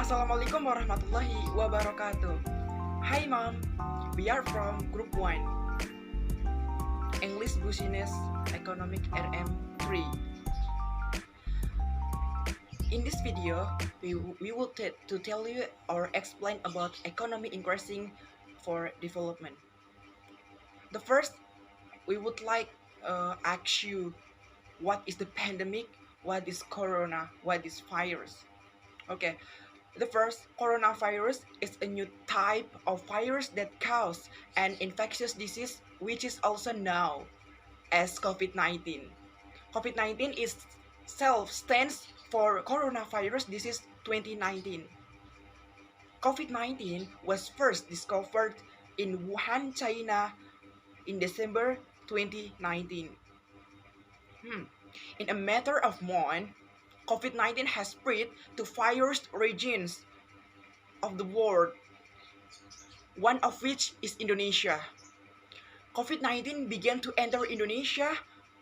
Assalamualaikum warahmatullahi wabarakatuh. Hi mom, we are from group 1, English Business Economic RM3. In this video, we will tell you or explain about economy increasing for development. The first, we would like ask you, what is the pandemic? What is corona? What is virus? Okay, the first, coronavirus is a new type of virus that causes an infectious disease, which is also known as COVID-19. COVID-19 stands for coronavirus disease 2019. COVID-19 was first discovered in Wuhan, China in December 2019. In a matter of months, COVID-19 has spread to various regions of the world, one of which is Indonesia. COVID-19 began to enter Indonesia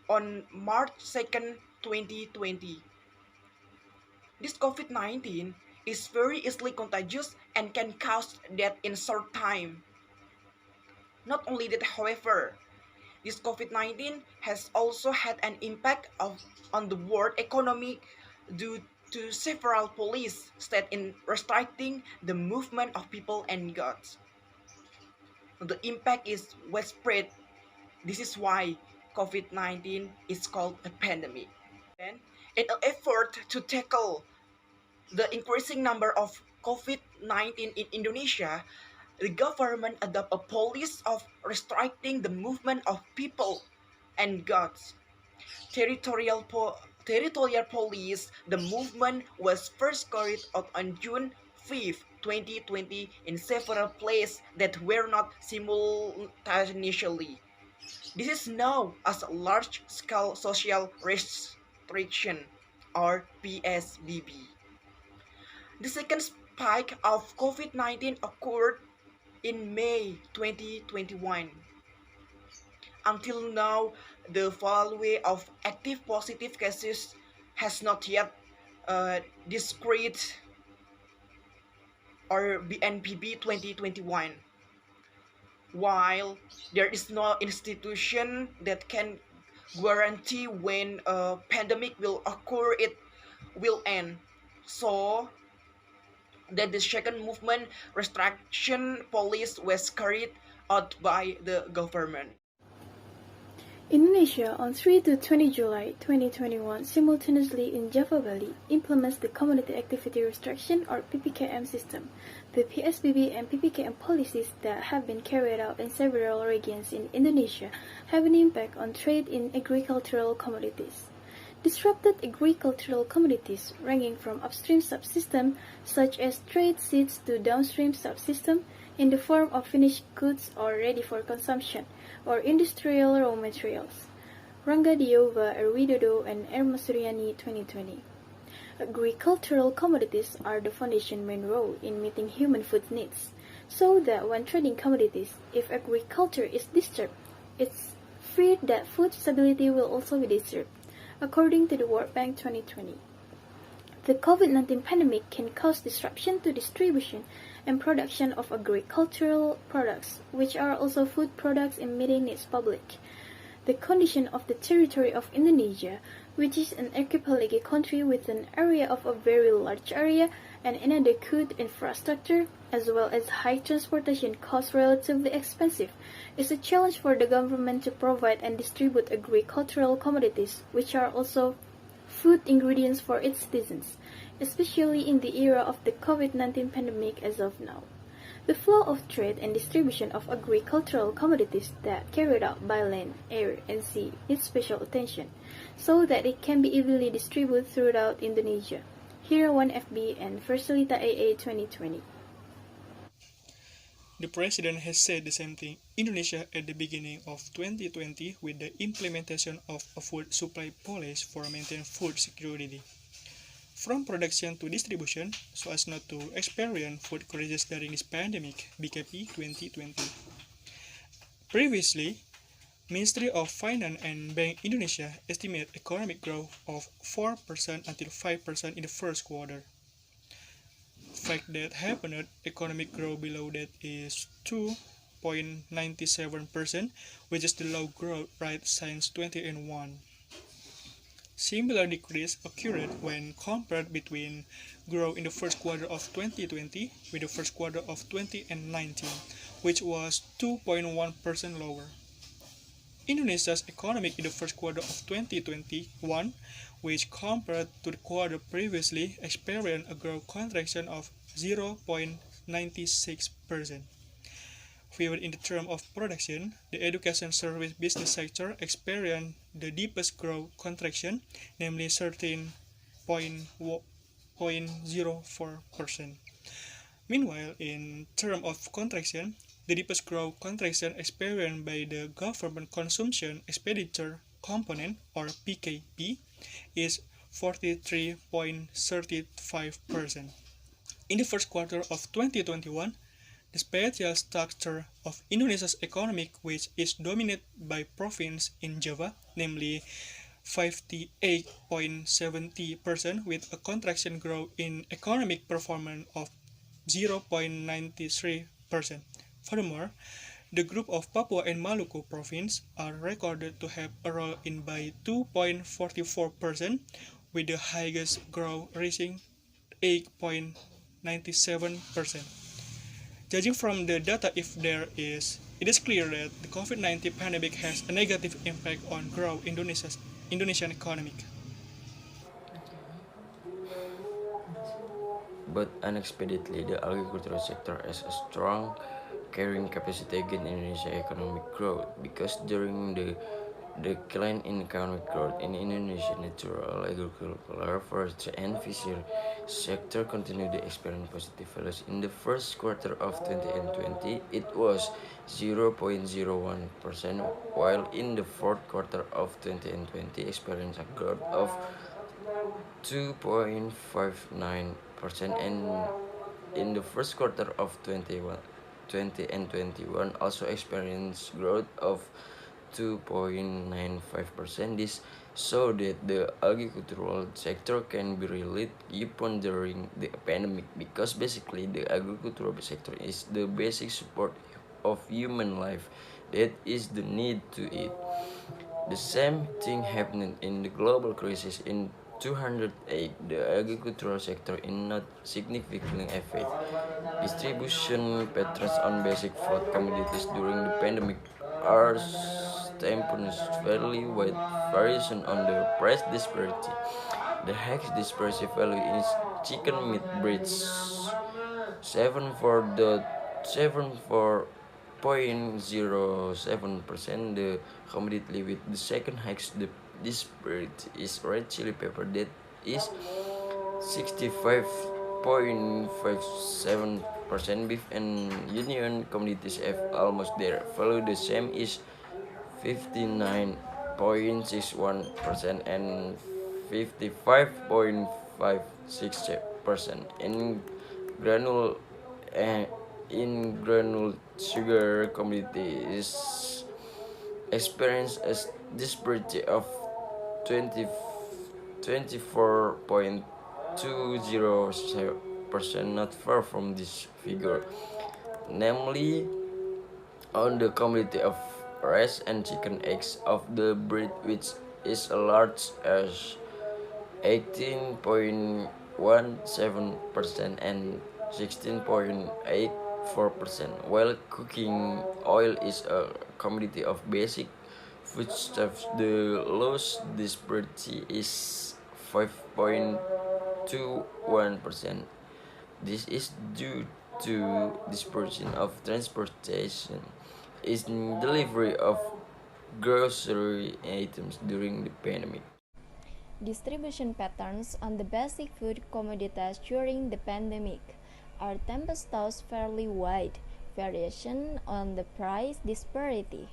on March 2nd, 2020. This COVID-19 is very easily contagious and can cause death in short time. Not only that, however, this COVID-19 has also had an impact on the world economy due to several policy states in restricting the movement of people and goods. The impact is widespread. This is why COVID-19 is called a pandemic. And in an effort to tackle the increasing number of COVID-19 in Indonesia, the government adopted a policy of restricting the movement of people and goods. Territorial police, the movement was first carried out on June 5, 2020 in several places that were not simultaneously. This is known as large-scale social restriction, or PSBB. The second spike of COVID-19 occurred in May 2021. Until now, the value of active positive cases has not yet decreased, or BNPB 2021. While there is no institution that can guarantee when a pandemic will occur, it will end. So that the second movement restriction policy was carried out by the government. Indonesia on 3 to 20 July 2021 simultaneously in Java Valley implements the Community Activity Restriction or PPKM system. The PSBB and PPKM policies that have been carried out in several regions in Indonesia have an impact on trade in agricultural commodities. Disrupted agricultural commodities ranging from upstream subsystem such as trade seeds to downstream subsystem in the form of finished goods or ready for consumption, or industrial raw materials. Rangga Diova, Widodo, and RM3 2020. Agricultural commodities are the foundation main role in meeting human food needs, so that when trading commodities, if agriculture is disturbed, it's feared that food stability will also be disturbed, according to the World Bank 2020. The COVID-19 pandemic can cause disruption to distribution and production of agricultural products, which are also food products in meeting its public. The condition of the territory of Indonesia, which is an archipelagic country with an area of a very large area and inadequate infrastructure, as well as high transportation costs relatively expensive, is a challenge for the government to provide and distribute agricultural commodities, which are also food ingredients for its citizens, especially in the era of the COVID-19 pandemic as of now. The flow of trade and distribution of agricultural commodities that carried out by land, air, and sea needs special attention, so that it can be evenly distributed throughout Indonesia. Here 1FB and Facilita AA 2020. The President has said the same thing Indonesia at the beginning of 2020 with the implementation of a food supply policy for maintaining food security, from production to distribution, so as not to experience food crisis during this pandemic, BKP 2020. Previously, Ministry of Finance and Bank Indonesia estimate economic growth of 4% until 5% in the first quarter. fact that happened, economic growth below that is 2.97%, which is the low growth rate since 2001. Similar decrease occurred when compared between growth in the first quarter of 2020 with the first quarter of 2019, which was 2.1% lower. Indonesia's economic in the first quarter of 2021, which compared to the quarter previously, experienced a growth contraction of 0.96%. Viewed in the term of production, the education service business sector experienced the deepest growth contraction, namely 13.04%. Meanwhile, in terms of contraction, the deepest growth contraction experienced by the government consumption expenditure component, or PKP, is 43.35%. In the first quarter of 2021, the spatial structure of Indonesia's economy, which is dominated by province in Java, namely 58.70%, with a contraction growth in economic performance of 0.93%. Furthermore, the group of Papua and Maluku province are recorded to have a roll in by 2.44%, with the highest growth reaching 8.97%. Judging from the data, it is clear that the COVID-19 pandemic has a negative impact on growth Indonesian economy. But unexpectedly, the agricultural sector has a strong carrying capacity against Indonesia's economic growth, because during the decline in economic growth in Indonesia, natural, agricultural, forestry, and fishery sector continued to experience positive values. In the first quarter of 2020, it was 0.01%, while in the fourth quarter of 2020 experienced a growth of 2.59%, and in the first quarter of 2021 also experienced growth of 2.95%. This so that the agricultural sector can be relied upon during the pandemic, because basically the agricultural sector is the basic support of human life, that is the need to eat. The same thing happened in the global crisis in 208. The agricultural sector is not significantly affected. Distribution patterns on basic food commodities during the pandemic are temporarily wide variation on the price disparity. The highest disparity value is chicken meat breeds 74.07%. The commodity with the second highest disparity is red chili pepper, that is 65.57%. Beef and union commodities have almost their value the same, is 59.61% and 55.56%. In granule sugar commodities experience a disparity of 24.20%, not far from this figure, namely on the commodity of rice and chicken eggs of the breed, which is a large as 18.17% and 16.84%, while cooking oil is a commodity of basic foodstuffs. The lowest disparity is 5.21%. This is due to dispersion of transportation in delivery of grocery items during the pandemic. Distribution patterns on the basic food commodities during the pandemic are tempestuous, fairly wide variation on the price disparity.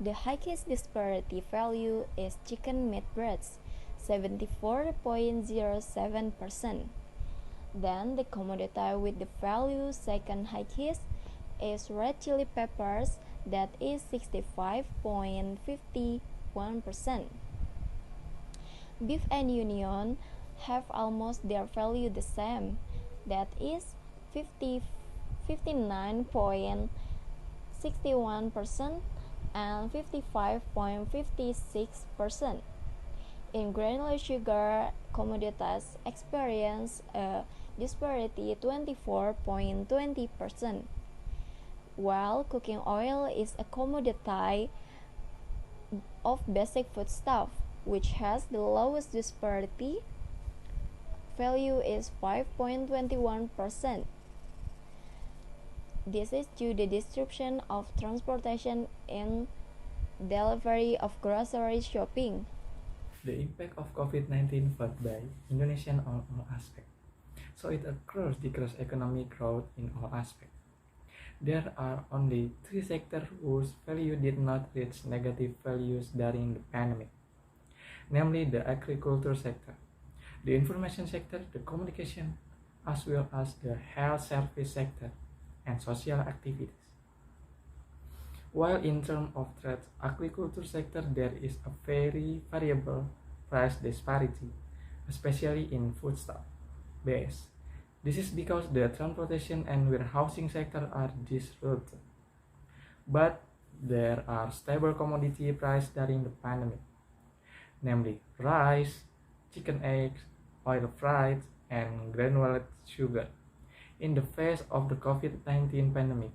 The highest disparity value is chicken meat breads, 74.07%. Then the commodity with the value second highest is red chili peppers, that is 65.51%. Beef and union have almost their value the same, that is 59.61% and 55.56%. In granular sugar, commodities experience a disparity 24.20%, while cooking oil is a commodity of basic foodstuff, which has the lowest disparity value is 5.21%. This is due to the disruption of transportation and delivery of grocery shopping. The impact of COVID-19 felt by Indonesian on all aspects. So it occurs decreased economic growth in all aspects. There are only 3 sectors whose value did not reach negative values during the pandemic, namely the agriculture sector, the information sector, the communication, as well as the health service sector and social activities. While in terms of trade, agriculture sector there is a very variable price disparity, especially in foodstuff base. This is because the transportation and warehousing sector are disrupted. But there are stable commodity prices during the pandemic, namely rice, chicken eggs, oil freight, and granulated sugar. In the face of the COVID-19 pandemic,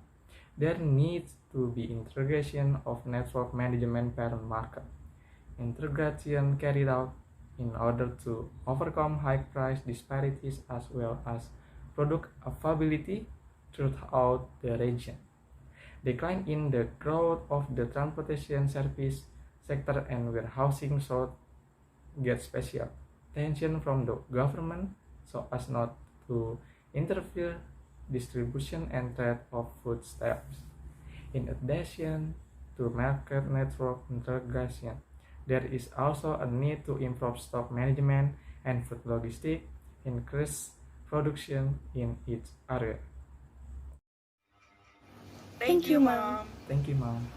there needs to be integration of network management per market. Integration carried out in order to overcome high price disparities as well as product availability throughout the region. Decline in the growth of the transportation service sector and warehousing should get special attention from the government so as not to interfere distribution and trade of foodstuffs. In addition to market network integration, there is also a need to improve stock management and food logistics, increase production in each area. Thank you, Mom. Thank you, Mom.